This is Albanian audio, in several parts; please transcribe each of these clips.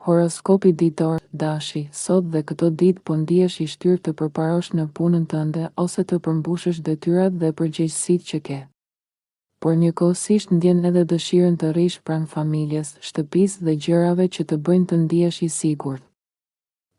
Horoskopi ditor, dashi, sot dhe këto ditë po ndihesh i shtyrë të përparosh në punën tënde ose të përmbushësh detyrat dhe përgjegjësitë që ke. Por njëkohësisht ndjen edhe dëshirën të rrish pranë familjes, shtëpisë dhe gjërave që të bëjnë të ndihesh i sigurt.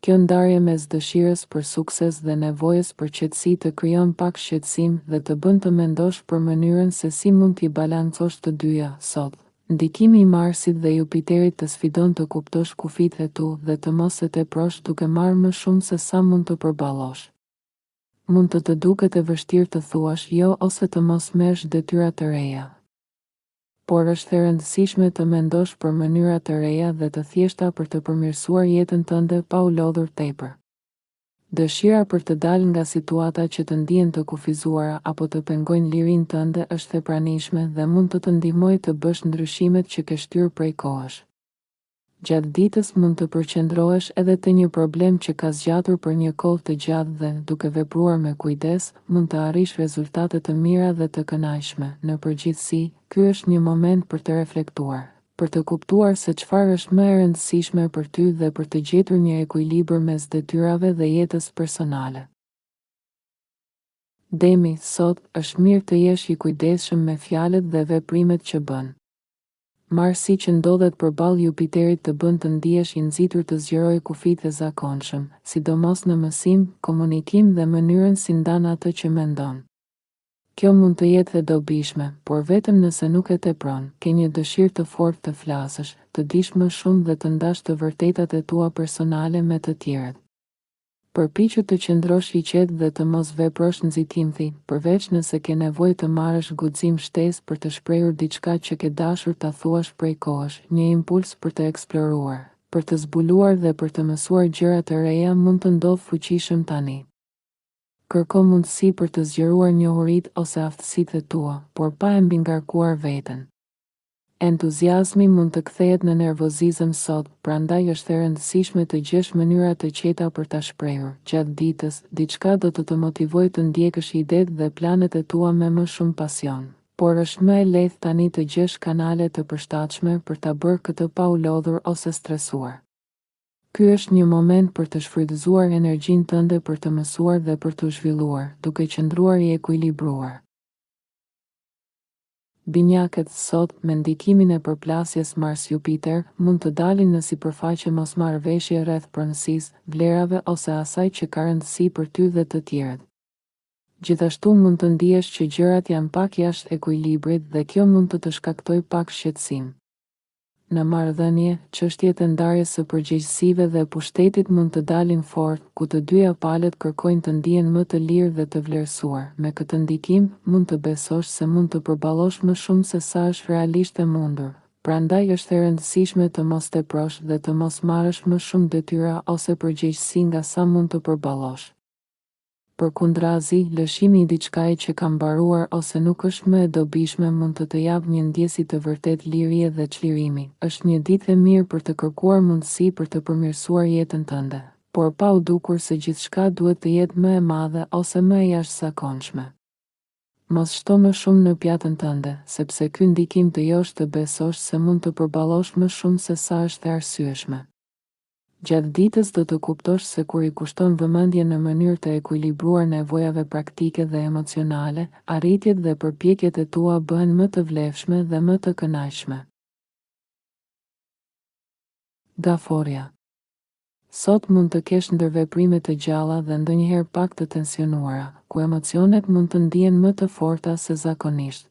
Kjo ndarje mes dëshirës për sukses dhe nevojës për qetësi të krijon pak shqetësim dhe të bën të mendosh për mënyrën se si mund t'i balancosh të dyja sot. Ndikimi i Marsit dhe Jupiterit të sfidon të kuptosh kufijtë e tu dhe të mos e teprosh duke marrë më shumë se sa mund të përballosh. Mund të duket e vështirë të thuash jo ose të mos merresh detyra të reja. Por është e rëndësishme të mendosh për mënyra të reja dhe të thjeshta për të përmirësuar jetën tënde pa u lodhur tepër. Dëshira për të dalë nga situata që të ndihen të kufizuara apo të pengojnë lirinë tënde është e pranishme dhe mund të ndihmojë të bësh ndryshimet që ke shtyrë prej kohësh. Gjatë ditës mund të përqendrohesh edhe te një problem që ka zgjatur për një kohë të gjatë dhe, duke vepruar me kujdes, mund të arrish rezultate të mira dhe të kënaqshme. Në përgjithësi, ky është një moment për të reflektuar, për të kuptuar se çfarë është më e rëndësishme për ty dhe për të gjetur një ekuilibër mes detyrave dhe jetës personale. Demi, sot është mirë të jesh i kujdesshëm me fjalët dhe veprimet që bën. Marsi që ndodhet përballë Jupiterit të bën të ndihesh i nxitur të zgjerojë kufijtë e zakonshëm, sidomos në mësim, komunikim dhe mënyrën si ndan atë që mendon. Kjo mund të jetë e dobishme, por vetëm nëse nuk e tepron, ke një dëshirë të fortë të flasësh, të dish më shumë dhe të ndash të vërtetat e tua personale me të tjerët. Përpiqu të qëndrosh i qetë dhe të mos veprosh nxitimthi, përveç nëse ke nevojë të marrësh guxim shtesë për të shprehur diçka që ke dashur ta thuash prej kohësh, një impuls për të eksploruar, për të zbuluar dhe për të mësuar gjëra të reja mund të ndodhë fuqishëm tani. Kërko mundësi për të zgjeruar njohuritë ose aftësitë e tua, por pa e mbingarkuar veten. Entuziazmi mund të kthehet në nervozizëm sot, prandaj është e rëndësishme të gjesh mënyra të qeta për ta shprehur. Gjatë ditës, diçka do të motivojë të ndjekësh idetë dhe planet e tua me më shumë pasion, por është më e lehtë tani të gjesh kanale të përshtatshme për ta bërë këtë pa u lodhur ose stresuar. Ky është një moment për të shfrytëzuar energjinë tënde për të mësuar dhe për të zhvilluar, duke qëndruar i ekuilibruar. Binjakët sot, me ndikimin e përplasjes Mars-Jupiter, mund të dalin në sipërfaqe mosmarrëveshje rreth pronësisë, vlerave ose asaj që ka rëndësi për ty dhe të tjerët. Gjithashtu mund të ndihesh që gjërat janë pak jashtë ekuilibrit dhe kjo mund të shkaktojë pak shqetësim. Në marrëdhënie, çështjet e ndarjes së përgjegjësive dhe pushtetit mund të dalin fort, ku të dyja palët kërkojnë të ndihen më të lirë dhe të vlerësuar. Me këtë ndikim, mund të besosh se mund të përballosh më shumë se sa është realisht e mundur. Prandaj është e rëndësishme të mos teprosh dhe të mos marrësh më shumë detyra ose përgjegjësi nga sa mund të përballosh. Përkundrazi, lëshimi i diçkaje që ka mbaruar ose nuk është më e dobishme mund të japë një ndjesi të vërtet lirie dhe çlirimi. Është një ditë e mirë për të kërkuar mundësi për të përmirësuar jetën tënde, por pa u dukur se gjithçka duhet të jetë më e madhe ose më e jashtëzakonshme. Mos shto më shumë në pjatën tënde, sepse ky ndikim të josh të besosh se mund të përballosh më shumë se sa është e arsyeshme. Gjatë ditës do të kuptosh se kur i kushton vëmendje në mënyrë të ekuilibruar nevojave praktike dhe emocionale, arritjet dhe përpjekjet e tua bëhen më të vlefshme dhe më të kënaqshme. Gaforia. Sot mund të kesh ndërveprime të gjalla dhe ndonjëherë pak të tensionuara, ku emocionet mund të ndihen më të forta se zakonisht.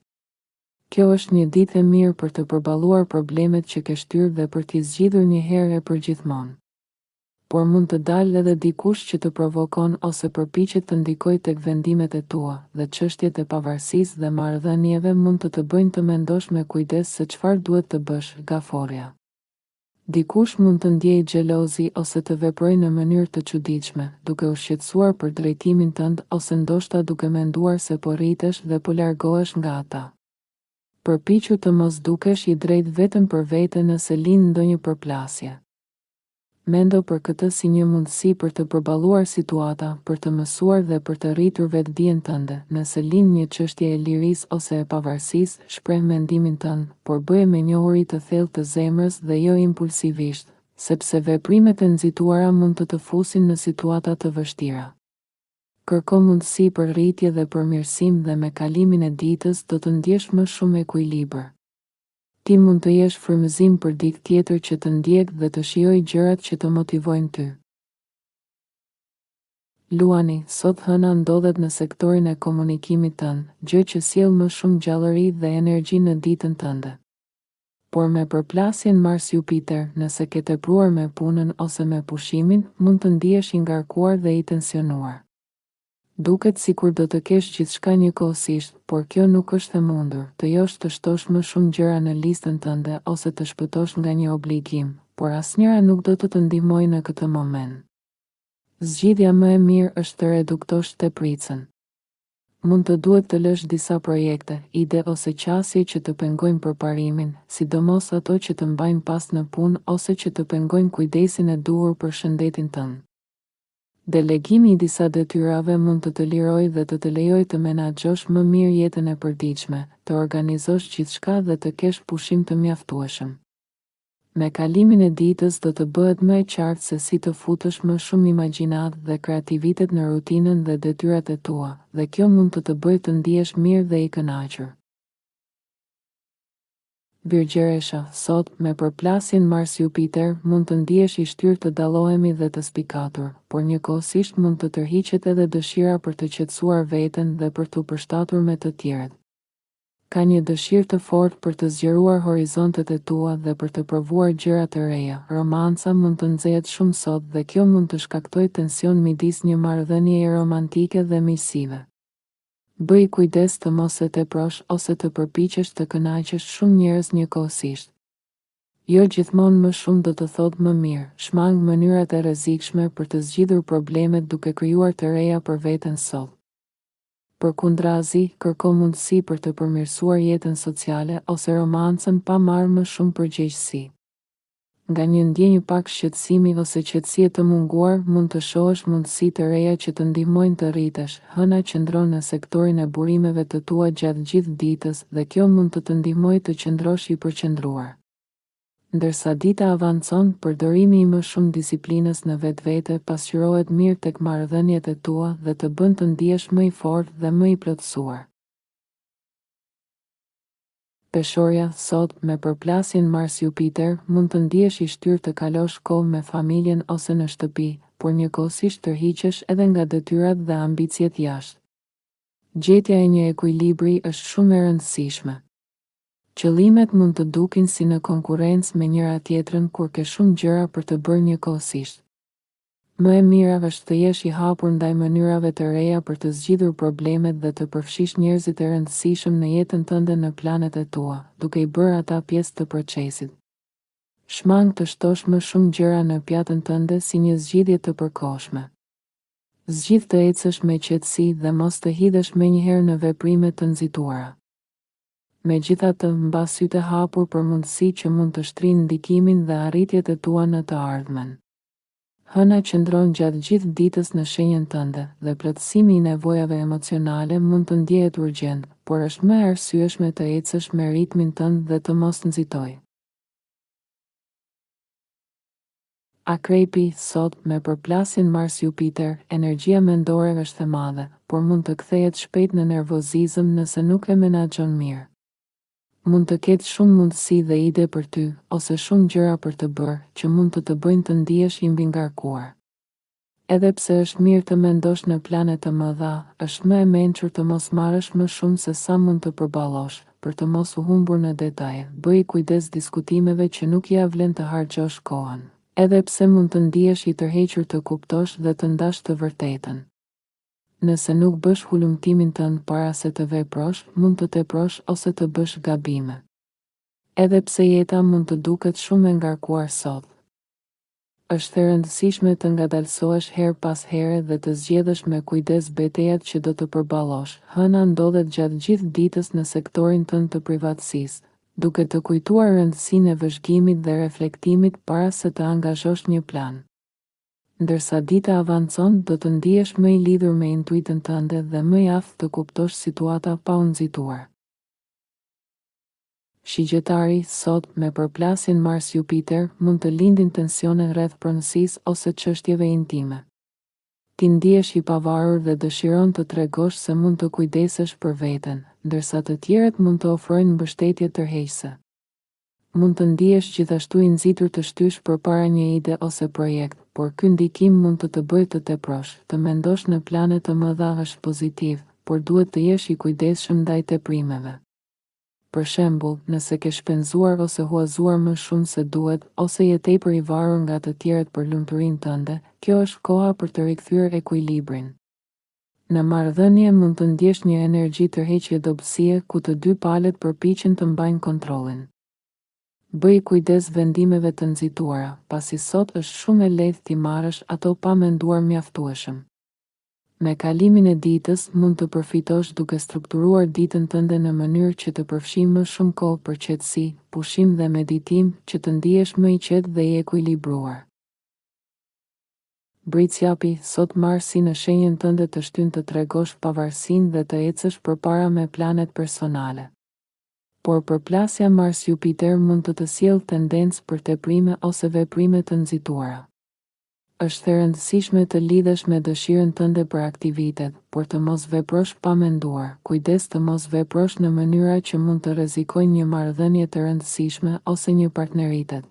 Kjo është një ditë e mirë për të përballuar problemet që ke shtyrë dhe për t'i zgjidhur një herë e përgjithmonë. Por mund të dalë edhe dikush që të provokon ose përpiqet të ndikojë tek vendimet e tua, dhe çështjet e pavarësisë dhe marrëdhënieve mund të bëjnë të mendosh me kujdes se çfarë duhet të bësh. Gaforia. Dikush mund të ndjejë xhelozi ose të veprojë në mënyrë të çuditshme, duke u shqetësuar për drejtimin tënd ose ndoshta duke menduar se po rritesh dhe po largohesh nga ata. Përpiqu të mos dukesh i drejtë vetëm për vete nëse lind ndonjë përplasje. Mendo për këtë si një mundësi për të përballuar situata, për të mësuar dhe për të rritur vetdijen tënde. Nëse lind një çështje e lirisë ose e pavarësisë, shpreh mendimin tënd, por bëje me njohuri të thellë të zemrës dhe jo impulsivisht. sepse veprimet e nxituara mund të fusin në situata të vështira. Kërko mundësi për rritje dhe përmirësim dhe me kalimin e ditës do të ndjesh më shumë ekuilibër. Ti mund të jesh frymëzim për ditë tjetër që të ndjek dhe të shijoj gjërat që të motivojnë ty. Luani, sot hëna ndodhet në sektorin e komunikimit tënd, gjë që sjell më shumë gjallëri dhe energji në ditën tënde. Por me përplasjen Mars-Jupiter, nëse ke tepruar me punën ose me pushimin, mund të ndihesh i ngarkuar dhe i tensionuar. Duket sikur do të kesh gjithçka njëkohësisht, por kjo nuk është e mundur. Të josh të shtosh më shumë gjëra në listën tënde ose të shpëtosh nga një obligim, por asnjëra nuk do të ndihmojë në këtë moment. Zgjidhja më e mirë është të reduktosh tepricën. Mund të duhet të lësh disa projekte, ide ose qasje që të pengojnë përparimin, sidomos ato që të mbajnë pas në punë ose që të pengojnë kujdesin e duhur për shëndetin tënd. Delegimi i disa detyrave mund të lirojë dhe të lejojë të menaxhosh më mirë jetën e përditshme, të organizosh gjithçka dhe të kesh pushim të mjaftueshëm. Me kalimin e ditës do të bëhet më e qartë se si të futesh më shumë imagjinat dhe kreativitet në rutinën dhe detyrat e tua, dhe kjo mund të bëjë të ndihesh mirë dhe i kënaqur. Virgjeresha, sot, me përplasjen Mars-Jupiter, mund të ndihesh i shtyrë të dallohemi dhe të spikatur, por njëkohësisht mund të tërhiqet edhe dëshira për të qetësuar veten dhe për të përshtatur me të tjerët. Ka një dëshirë të fortë për të zgjeruar horizontet e tua dhe për të provuar gjëra të reja. Romanca mund të nxehet shumë sot dhe kjo mund të shkaktojë tension midis një marrëdhënieje romantike dhe miqësive. Bëj kujdes të mos e teprosh ose të përpiqesh të kënaqësh shumë njerëz njëkohësisht. Jo gjithmonë më shumë do të thotë më mirë. Shmang mënyrat e rrezikshme për të zgjidhur problemet duke krijuar të reja për veten sot. Përkundrazi, kërko mundësi për të përmirësuar jetën sociale ose romancën pa marrë më shumë përgjegjësi. Nga një ndjenjë pak shqetësimi ose qetësie të munguar, mund të shohësh mundësi të reja që të ndihmojnë të rritesh. Hëna qëndron në sektorin e burimeve të tua gjatë gjithë ditës dhe kjo mund të ndihmojë të qëndrosh i përqendruar. Ndërsa dita avancon, përdorimi i më shumë disiplinës në vetvete pasqyrohet mirë tek marrëdhëniet e tua dhe të bën të ndihesh më i fortë dhe më i plotësuar. Peshorja, sot, me përplasjen Mars-Jupiter, mund të ndihesh i shtyrë të kalosh kohë me familjen ose në shtëpi, por njëkohësisht tërhiqesh edhe nga detyrat dhe ambicjet jashtë. Gjetja e një ekuilibri është shumë e rëndësishme. Qëllimet mund të dukin si në konkurrencë me njëra tjetrën kur ke shumë gjëra për të bërë njëkohësisht. Më e mira është të jesh i hapur ndaj mënyrave të reja për të zgjidhur problemet dhe të përfshish njerëzit e rëndësishëm në jetën tënde në planet e tua, duke i bërë ata pjesë të procesit. Shmang të shtosh më shumë gjëra në pjatën tënde si një zgjidhje të përkohshme. Zgjidh të ecësh me qetësi dhe mos të hidhesh menjëherë në veprime të nxituara. Megjithatë, mbas sytë e hapur për mundësi që mund të shtrinë ndikimin dhe arritjet e tua në të ardhmen. Hëna qëndron gjatë gjithë ditës në shenjën tënde dhe plotësimi i nevojave emocionale mund të ndjehet urgjent, por është më e arsyeshme të ecësh me ritmin tënd dhe të mos nxitoj. Akrepi, sot, me përplasjen Mars-Jupiter, energjia mendore është e madhe, por mund të kthehet shpejt në nervozizëm nëse nuk e menaxhon mirë. Mund të ketë shumë mundësi dhe ide për ty, ose shumë gjëra për të bërë, që mund të bëjnë të ndihesh i mbingarkuar. Edhe pse është mirë të mendosh në plane të mëdha, është më e mençur të mos marrësh më shumë se sa mund të përballosh, për të mos u humbur në detaje. Bëj kujdes diskutimeve që nuk ja vlen të harxhosh kohën. Edhe pse mund të ndihesh i tërhequr të kuptosh dhe të ndash të vërtetën. Nëse nuk bësh hulumtimin tënd para se të veprosh, mund të teprosh ose të bësh gabime. Edhe pse jeta mund të duket shumë e ngarkuar sot, është e rëndësishme të ngadalësohesh her pas here dhe të zgjedhësh me kujdes betejat që do të përballosh. Hëna ndodhet gjatë gjithë ditës në sektorin tënd të privatësisë, duke të kujtuar rëndësinë e vëzhgimit dhe reflektimit para se të angazhosh një plan. Ndërsa dita avancon, do të ndihesh më i lidhur me intuitën tënde dhe më i aftë të kuptosh situata pa u nxituar. Shigjetari, sot, me përplasjen Mars-Jupiter, mund të lindin tensione rreth pronësisë ose çështjeve intime. Ti ndihesh i pavarur dhe dëshiron të tregosh se mund të kujdesesh për veten, ndërsa të tjerët mund të ofrojnë mbështetje tërheqëse. Mund të ndihesh gjithashtu i nxitur të shtysh përpara një ide ose projekt, por ky ndikim mund të bëjë të teprosh. Të mendosh në plane të mëdha është pozitiv, por duhet të jesh i kujdesshëm ndaj teprimeve. Për shembull, nëse ke shpenzuar ose huazuar më shumë se duhet, ose je tepër i varur nga të tjerët për lumturinë tënde, kjo është koha për të rikthyer ekuilibrin. Në marrëdhënie mund të ndjesh një energji tërheqje dobësie ku të dy palët përpiqen të mbajnë kontrollin. Bëj kujdes vendimeve të nxituara, pasi sot është shumë e lehtë ti marrësh ato pa menduar mjaftueshëm. Me kalimin e ditës mund të përfitosh duke strukturuar ditën tënde në mënyrë që të përfshijë më shumë kohë për qetësi, pushim dhe meditim, që të ndihesh më i qetë dhe i ekuilibruar. Britsjapi, sot Marsi në shenjën tënde të shtyn të tregosh pavarësinë dhe të ecësh përpara me planet personale. Por përplasja Mars-Jupiter mund të sjellë tendencë për teprime ose veprime të nxituara. Është e rëndësishme të lidhesh me dëshirën tënde për aktivitet, por të mos veprosh pa menduar. Kujdes të mos veprosh në mënyra që mund të rrezikojnë një marrëdhënie të rëndësishme ose një partneritet.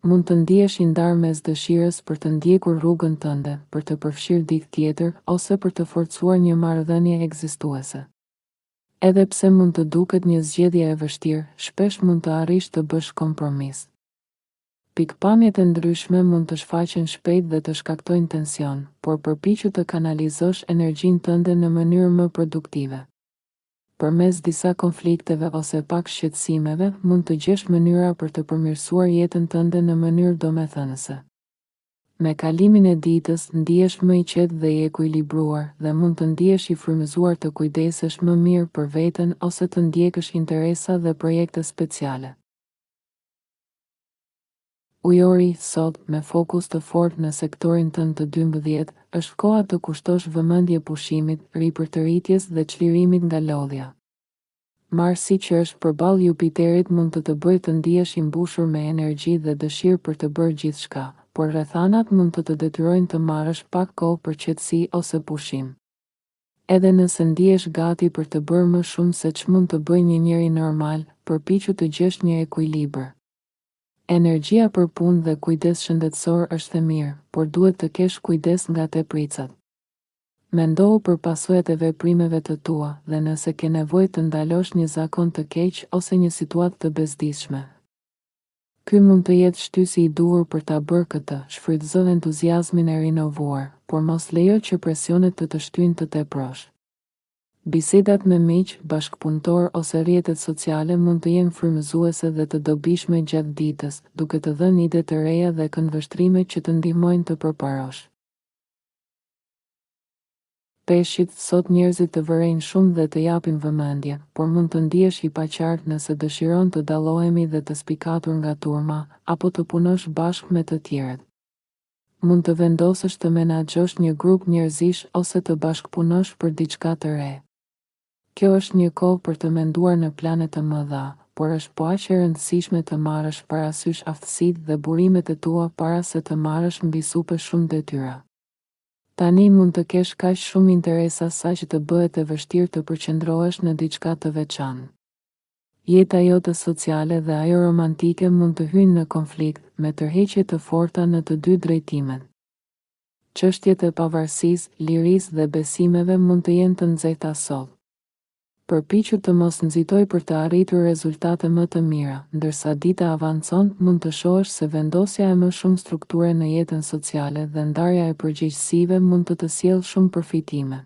Mund të ndihesh i ndarë mes dëshirës për të ndjekur rrugën tënde, për të përfshirë dikë tjetër ose për të forcuar një marrëdhënie ekzistuese. Edhe pse mund të duket një zgjedhje e vështirë, shpesh mund të arrish të bësh kompromis. Pikpamjet e ndryshme mund të shfaqen shpejt dhe të shkaktojnë tension, por përpiqu të kanalizosh energjinë tënde në mënyrë më produktive. Përmes disa konflikteve ose pak shqetësimeve, mund të gjesh mënyra për të përmirësuar jetën tënde në mënyrë domethënëse. Me kalimin e ditës, ndihesh më i qetë dhe i ekuilibruar dhe mund të ndihesh i frymëzuar të kujdesesh më mirë për veten ose të ndjekësh interesa dhe projekte speciale. Ujori, sot, me fokus të fortë në sektorin tënd të 12, është koha të kushtosh vëmendje pushimit, ripërtëritjes dhe çlirimit nga lodhja. Marsi që është përballë Jupiterit mund të bëjë të ndihesh i mbushur me energji dhe dëshirë për të bërë gjithçka, por rrethanat mund të detyrojnë të marrësh pak kohë për qetësi ose pushim. Edhe nëse ndihesh gati për të bërë më shumë se ç'mund të bëjë një njeri normal, përpiqu të gjesh një ekuilibër. Energjia për punë dhe kujdes shëndetësor është e mirë, por duhet të kesh kujdes nga tepricat. Mendohu për pasojat e veprimeve të tua dhe nëse ke nevojë të ndalosh një zakon të keq ose një situatë të bezdishme. Ky mund të jetë shtysi i duhur për ta bërë këtë, shfrytëzo entuziazmin e rinovuar, por mos lejo që presionet të shtyjnë të teprosh. Bisedat me miq, bashkëpunëtor ose rrjetet sociale mund të jenë frymëzuese dhe të dobishme gjatë ditës, duke të dhënë ide të reja dhe këndvështrime që të ndihmojnë të përparosh. Peshqit, sot njerëzit të vërejnë shumë dhe të japin vëmendje, por mund të ndihesh i paqartë nëse dëshiron të dallohemi dhe të spikatur nga turma, apo të punosh bashkë me të tjerët. Mund të vendosësh të menaxhosh një grup njerëzish ose të bashkëpunosh për diçka të re. Kjo është një kohë për të menduar në plane të mëdha, por është po aq e rëndësishme të marrësh parasysh aftësitë dhe burimet e tua para se të marrësh mbi supe shumë detyra. Tani mund të kesh kaq shumë interesa sa që të bëhet e vështirë të përqendrohesh në diçka të veçantë. Jeta jote sociale dhe ajo romantike mund të hyjnë në konflikt, me tërheqje të forta në të dy drejtimet. Çështjet e pavarësisë, lirisë dhe besimeve mund të jenë të nxehta sot. Përpiqu të mos nxitoj për të arritur rezultate më të mira, ndërsa dita avancon, mund të shohësh se vendosja e më shumë strukture në jetën sociale dhe ndarja e përgjegjësive mund të sjellë shumë përfitime.